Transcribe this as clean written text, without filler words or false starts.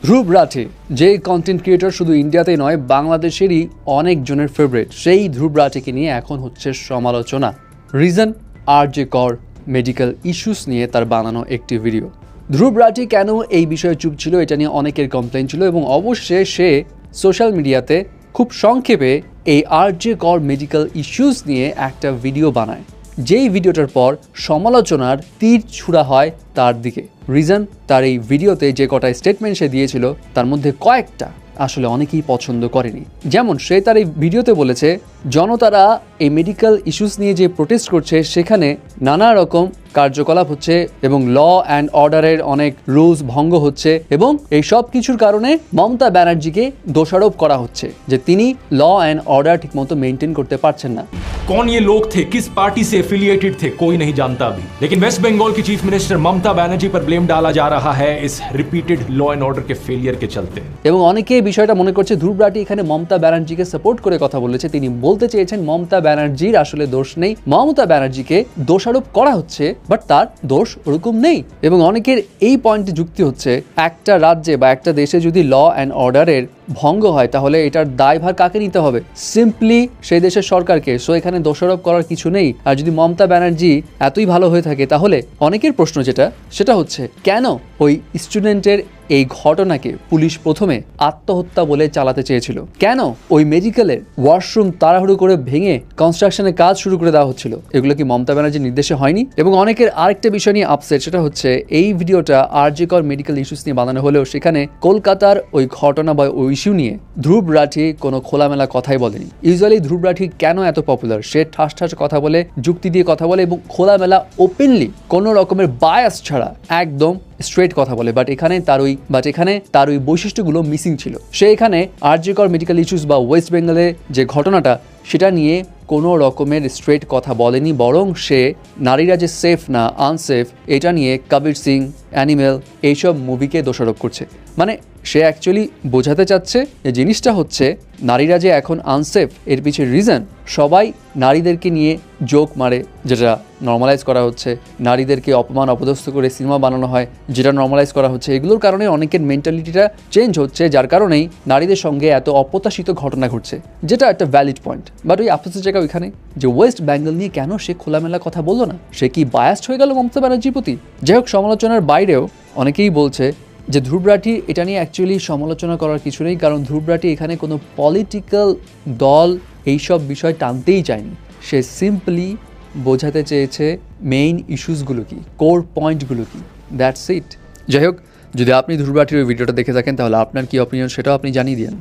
ধ্রুব রাঠি যে content creator শুধু ইন্ডিয়াতেই নয় বাংলাদেশেরই অনেকজনের ফেভারিট, সেই ধ্রুব রাঠিকে নিয়ে এখন হচ্ছে সমালোচনা। রিজন আরজে কর মেডিকেল ইস্যুস নিয়ে তার বানানো একটি ভিডিও। ধ্রুব রাঠি কেন এই বিষয়ে চুপ ছিল এটা নিয়ে অনেকের কমপ্লেন ছিল এবং অবশ্যই সে সোশ্যাল মিডিয়াতে খুব সংক্ষেপে এই আরজে কর মেডিকেল ইস্যুস নিয়ে একটা ভিডিও বানায়, যেই ভিডিওটার পর সমালোচনার তীর ছুড়া হয় তার দিকে। রিজন তার এই ভিডিওতে যে কটা স্টেটমেন্ট সে দিয়েছিল তার মধ্যে কয়েকটা আসলে অনেকেই পছন্দ করেনি। যেমন সে তার এই ভিডিওতে বলেছে জনতারা এই মেডিকেল ইস্যুস নিয়ে যে প্রোটেস্ট করছে সেখানে নানা রকম কার্যকলাপ হচ্ছে এবং ল অ্যান্ড অর্ডারের অনেক রুলস ভঙ্গ হচ্ছে এবং এই সব কিছুর কারণে মমতা ব্যানার্জিকে দোষারোপ করা হচ্ছে যে তিনি ল অ্যান্ড অর্ডার ঠিকমতো মেনটেন করতে পারছেন না। कौन ये लोग थे, किस पार्टी से एफिलिएटेड थे, कोई नहीं जानता अभी, लेकिन वेस्ट बंगाल की चीफ मिनिस्टर ममता बनर्जी पर ब्लेम डाला जा रहा है इस रिपीटेड लॉ एंड ऑर्डर के फेलियर के चलते। এবং অনেকে এই বিষয়টা মনে করছে ধ্রুব রাঠি এখানে মমতা ব্যানার্জিকে সাপোর্ট করে কথা বলেছে। তিনি বলতে চেয়েছেন মমতা ব্যানার্জির আসলে দোষ নেই, মমতা ব্যানার্জিকে দোষারোপ করা হচ্ছে, বাট তার দোষ ওরকম নেই। এবং অনেকের এই পয়েন্টে যুক্তি হচ্ছে একটা রাজ্যে বা একটা দেশে যদি ল অ্যান্ড অর্ডারের ভঙ্গ হয় তাহলে এটার দায়ভার কাকে নিতে হবে? সিম্পলি সেই দেশের সরকারকে। সো এখানে দোষারোপ করার কিছু নেই। আর যদি মমতা ব্যানার্জি এতই ভালো হয়ে থাকে তাহলে অনেকের প্রশ্ন সেটা হচ্ছে কেন ওই স্টুডেন্টের এই ঘটনাকে পুলিশ প্রথমে আত্মহত্যা বলে চালাতে চেয়েছিল? কেন ওই মেডিকেলের ওয়াশরুম তাড়াহুড়ো করে ভেঙে কনস্ট্রাকশনের কাজ শুরু করে দেওয়া হচ্ছিল? এগুলো কি মমতা ব্যানার্জির নির্দেশে হয়নি? এবং অনেকের আরেকটা বিষয় নিয়ে আপসেট, সেটা হচ্ছে এই ভিডিওটা আরজে কর মেডিকেল ইস্যুস নিয়ে বানানো হলেও সেখানে কলকাতার ওই ঘটনা বা ওই ইস্যু নিয়ে ধ্রুব রাঠি কোনো খোলামেলা কথাই বলেনি। ইউজুয়ালি ধ্রুব রাঠি কেন এত পপুলার? সে ঠাস ঠাস কথা বলে, যুক্তি দিয়ে কথা বলে এবং খোলামেলা ওপেনলি কোনো রকমের বায়াস ছাড়া একদম স্ট্রেট কথা বলে। বাট এখানে তার ওই বৈশিষ্ট্যগুলো মিসিং ছিল। সে এখানে আরজে কর মেডিকেল ইস্যুস বা ওয়েস্ট বেঙ্গলে যে ঘটনাটা সেটা নিয়ে কোনো রকমের স্ট্রেট কথা বলেনি, বরং সে নারীরা যে সেফ না আনসেফ এটা নিয়ে কবির সিং, অ্যানিমেল এইসব মুভিকে দোষারোপ করছে। মানে সে অ্যাকচুয়ালি বোঝাতে চাচ্ছে যে জিনিসটা হচ্ছে নারীরা যে এখন আনসেফ এর পিছিয়ে রিজন সবাই নারীদেরকে নিয়ে জোক মারে, যেটা নর্মালাইজ করা হচ্ছে। নারীদেরকে অপমান অপদস্থ করে সিনেমা বানানো হয়, যেটা নর্মালাইজ করা হচ্ছে। এগুলোর কারণে অনেকের মেন্টালিটিটা চেঞ্জ হচ্ছে, যার কারণেই নারীদের সঙ্গে এত অপ্রত্যাশিত ঘটনা ঘটছে, যেটা একটা ভ্যালিড পয়েন্ট। বাট ওই আফসোসের জায়গা ওইখানে যে ওয়েস্ট বেঙ্গল নিয়ে কেন সে খোলামেলা কথা বললো না? সে কি বায়াসড হয়ে গেল মমতা ব্যানার্জির প্রতি? যাই হোক, সমালোচনার বাইরেও অনেকেই বলছে যে ধ্রুব রাঠি এটা নিয়ে অ্যাকচুয়ালি সমালোচনা করার কিছু নেই, কারণ ধ্রুব রাঠি এখানে কোনো পলিটিক্যাল দল এইসব বিষয় টানতেই চায়নি। সে সিম্পলি বোঝাতে চেয়েছে মেইন ইস্যুসগুলো কি, কোর পয়েন্টগুলো কি, দ্যাটস ইট। যাই হোক, যদি আপনি ধ্রুব রাঠির ওই ভিডিওটা দেখে থাকেন তাহলে আপনার কি অপিনিয়ন সেটাও আপনি জানিয়ে দিন।